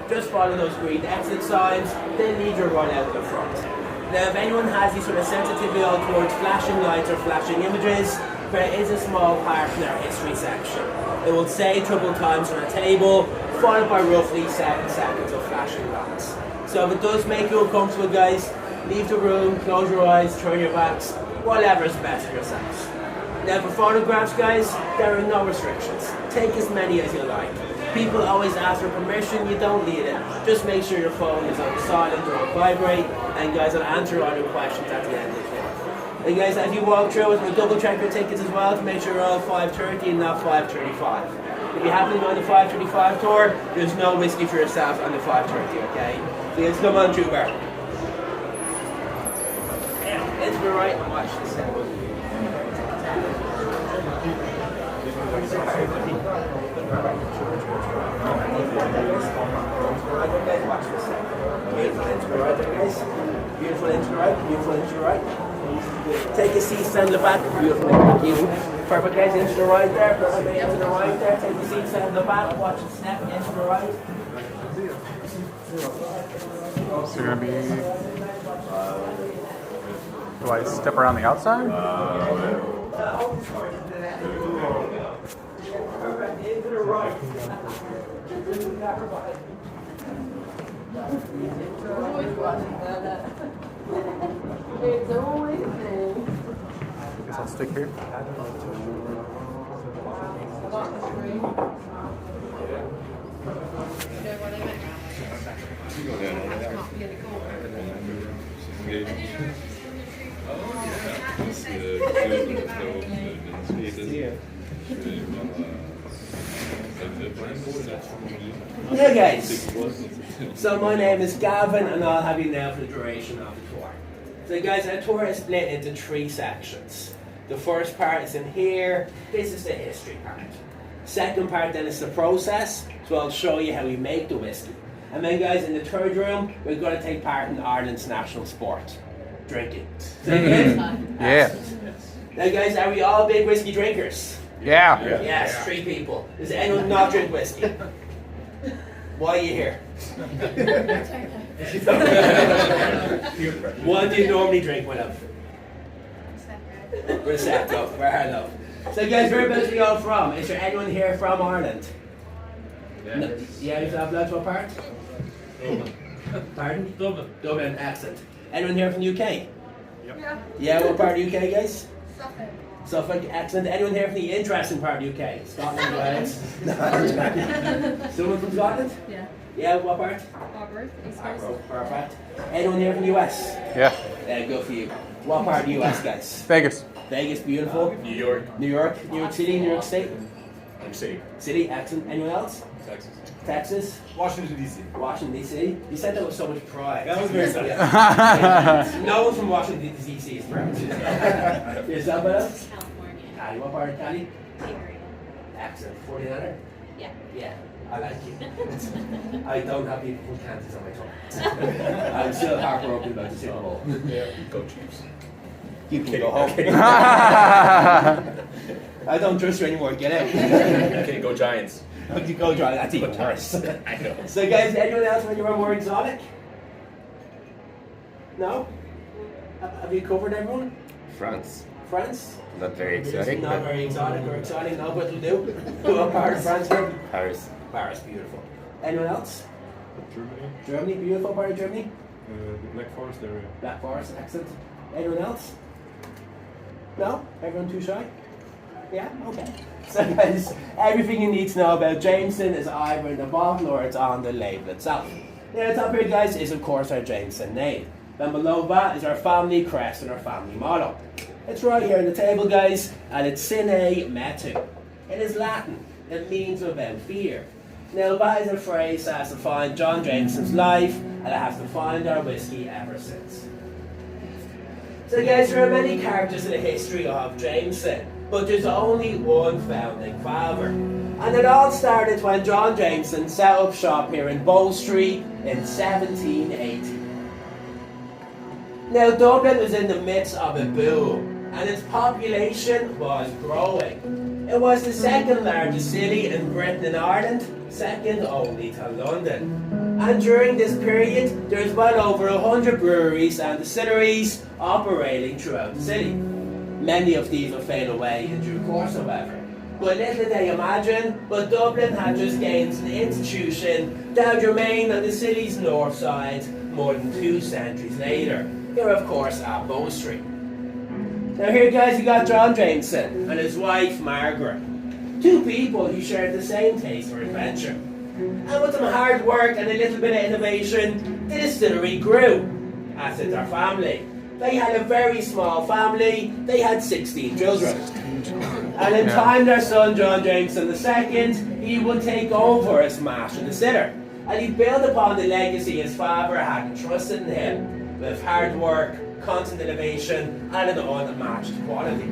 just follow those green exit signs, then lead your run out the front. Now if anyone has any sort of sensitivity towards flashing lights or flashing images, there is a small part in our history section. It will say trouble times on a table, followed by roughly 7 seconds of flashing lights. So if it does make you uncomfortable, guys, leave the room, close your eyes, turn your backs, whatever is best for yourselves. Now for photographs, guys, there are no restrictions. Take as many as you like. People always ask for permission, you don't need it. Just make sure your phone is on silent or on vibrate, and guys, I'll answer all your questions at the end of the clip. And guys, as you walk through it, we'll double check your tickets as well to make sure you're all 5:30 and not 5:35. If you happen to go on the 5:35 tour, there's no whiskey for yourself on the 5:30, okay? So let's come on through, Bar. Into the right and watch the step. Watch this step. Beautiful into the right there, guys. Beautiful into the right, beautiful into the right. Take a seat, stand in the back. Beautiful, thank you. Perfect, guys, into the right there. Perfect, into the right there. Take a seat, stand in the back. Watch it step into the right. So you're going to be... Do I step around the outside? Into the right. It's always there. Guess I'll stick here. Yeah, guys. So my name is Gavin, and I'll have you now for the duration of the tour. So guys, our tour is split into 3 sections. The first part is in here. This is the history part. Second part then is the process. So I'll show you how we make the whiskey. And then guys, in the third room, we're going to take part in Ireland's national sport, drinking. So Yeah. Now guys, are we all big whiskey drinkers? Yeah. Yes, 3 people. Does anyone not drink whiskey? Why are you here? What do you normally drink, my love? Prosecco, fair enough. So guys, whereabouts are we all from? Is there anyone here from Ireland? Yeah. No. Yeah, you have lads, what part? Dublin. Pardon? Dublin. Dublin, excellent. Anyone here from the UK? Yep. Yeah. Yeah, what part of the UK, guys? Suffolk. Suffolk, excellent. Anyone here from the interesting part of the UK? Scotland, Wales? Someone from Scotland? Yeah. Yeah, what part? Arbor, East Coast. Perfect. Anyone here from the US? Yeah. Good for you. What part of the US, guys? Vegas. Vegas, beautiful. New York. New York, New York City, New York State. City. City, excellent. Anyone else? Texas. Texas, Washington, D.C. Washington, D.C. You said that with so much pride. That was very sad. No one from Washington, D.C. is proud. Yourself, Bella? California. Cali, what part of Cali? Theory. Excellent. 49er? Yeah. Yeah, I like you. I don't have people from Kansas on my tongue. I'm still heartbroken about the Super Bowl. Yeah. Go Chiefs. You can go home. I don't trust you anymore. Get out. Okay, go Giants. You go, John. That's even worse. I know. So, guys, anyone else when you were more exotic? No? Have you covered everyone? France. France? Not very exotic, Not but very exotic or exciting. No, but will do. What part of France? Paris. Paris, beautiful. Anyone else? Germany. Germany, beautiful part of Germany. The Black Forest area. Black Forest, excellent. Anyone else? No? Everyone too shy? Yeah? Okay. So guys, everything you need to know about Jameson is either in the bottle or it's on the label itself. Now the top here, guys, is of course our Jameson name. Then below that is our family crest and our family motto. It's right here on the table, guys, and it's Sine Metu. It is Latin. It means without fear. Now that is a phrase that has defined John Jameson's life, and it has defined our whiskey ever since. So guys, there are many characters in the history of Jameson, but there's only one founding father. And it all started when John Jameson set up shop here in Bow Street in 1780. Now Dublin was in the midst of a boom, and its population was growing. It was the second largest city in Britain and Ireland, second only to London. And during this period, there's well over 100 breweries and distilleries operating throughout the city. Many of these will fade away in due course, however. But little did they imagine, but Dublin had just gained an institution that would remain on the city's north side more than 2 centuries later. Here, of course, at Bow Street. Now here, guys, you got John Jameson and his wife, Margaret. 2 people who shared the same taste for adventure. And with some hard work and a little bit of innovation, the distillery grew, as did their family. They had a very small family. They had 16 children. And in time, their son, John Jameson II, he would take over as master distiller. And he'd build upon the legacy his father had entrusted in him, with hard work, constant innovation, and an unmatched quality.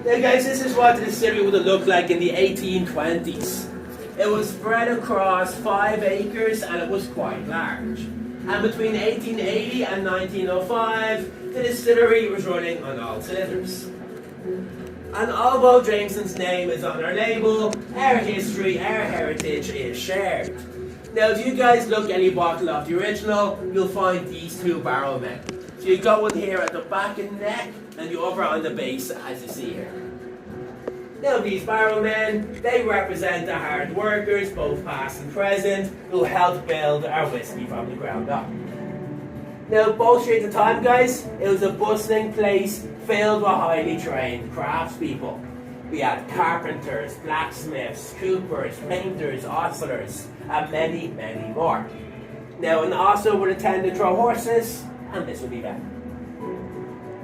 Now guys, this is what the distillery would have looked like in the 1820s. It was spread across 5 acres and it was quite large. And between 1880 and 1905, the distillery was running on all cylinders. And although Jameson's name is on our label, our history, our heritage is shared. Now, if you guys look any bottle of the original, you'll find these 2 barrel men. So you've got one here at the back and neck, and the other on the base, as you see here. Now, these barrel men, they represent the hard workers, both past and present, who helped build our whiskey from the ground up. Now, Bow Street at the time, guys, it was a bustling place filled with highly trained craftspeople. We had carpenters, blacksmiths, coopers, painters, ostlers, and many, many more. Now, an ostler would attend to throw horses, and this would be them.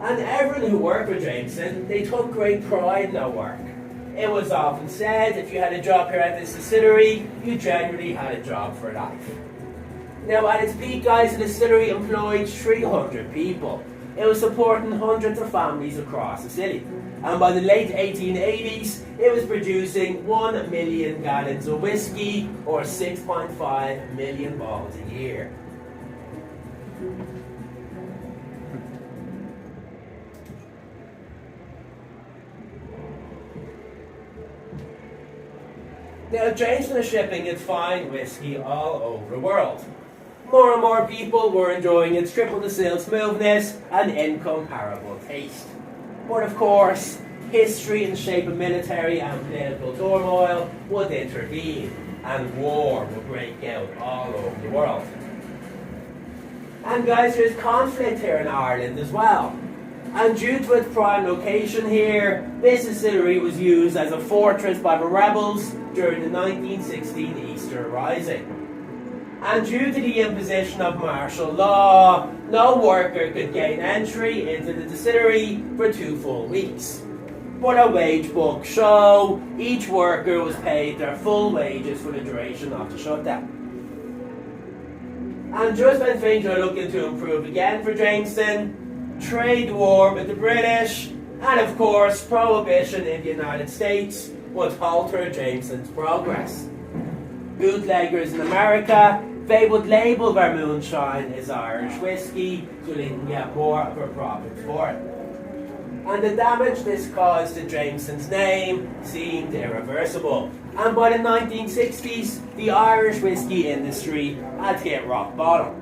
And everyone who worked for Jameson, they took great pride in their work. It was often said, if you had a job here at this distillery, you generally had a job for life. Now, at its peak, guys, the distillery employed 300 people. It was supporting hundreds of families across the city. And by the late 1880s, it was producing 1 million gallons of whiskey, or 6.5 million bottles a year. Now, Jameson is shipping its fine whiskey all over the world. More and more people were enjoying its triple distilled smoothness and incomparable taste. But of course, history in the shape of military and political turmoil would intervene, and war would break out all over the world. And guys, there's conflict here in Ireland as well. And due to its prime location here, this distillery was used as a fortress by the rebels during the 1916 Easter Rising. And due to the imposition of martial law, no worker could gain entry into the distillery for 2 full weeks. But our wage books show each worker was paid their full wages for the duration of the shutdown. And just when things are looking to improve again for Jameson, trade war with the British, and of course prohibition in the United States would alter Jameson's progress. Bootleggers in America, they would label their moonshine as Irish whiskey so they can get more of a profit for it. And the damage this caused to Jameson's name seemed irreversible. And by the 1960s, the Irish whiskey industry had hit rock bottom.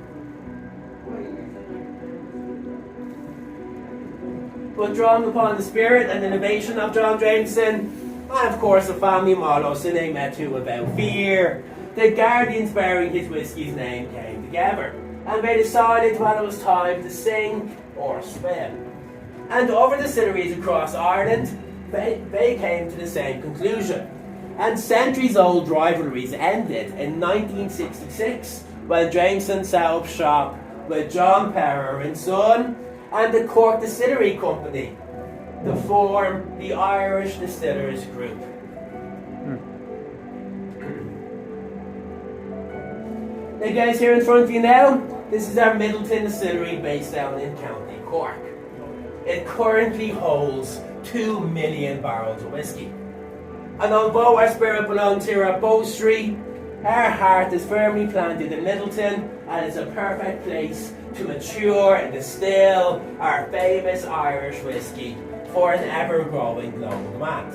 But drawn upon the spirit and innovation of John Jameson, and of course the family motto, Sine Metu without fear, the guardians bearing his whiskey's name came together, and they decided when it was time to sink or swim. And other distilleries across Ireland, they came to the same conclusion. And centuries-old rivalries ended in 1966 when Jameson set up shop with John Perrer and Son and the Cork Distillery Company to form the Irish Distillers Group. Now guys, here in front of you now, this is our Middleton Distillery based down in County Cork. It currently holds 2 million barrels of whiskey. And although our spirit belongs here at Bow Street, our heart is firmly planted in Middleton and is a perfect place to mature and distill our famous Irish whiskey for an ever-growing global demand.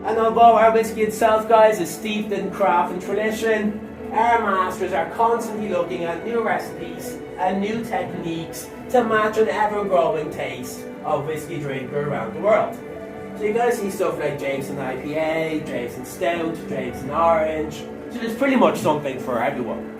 And although our whiskey itself, guys, is steeped in craft and tradition, our masters are constantly looking at new recipes and new techniques to match an ever-growing taste of whiskey drinkers around the world. So you're going to see stuff like Jameson IPA, Jameson Stout, Jameson Orange, so there's pretty much something for everyone.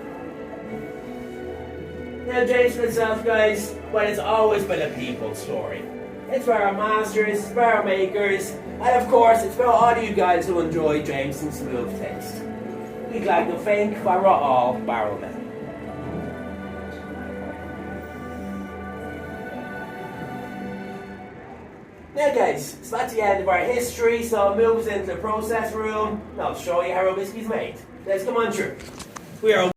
Now Jameson itself, guys, well, it's always been a people's story. It's for our masters, it's for our makers, and of course it's for all you guys who enjoy Jameson's smooth taste. We'd like to thank we're all barrelmen. Now guys, so that's the end of our history, so it moves into the process room, and I'll show you how our whiskey's made. Let's come on through. We are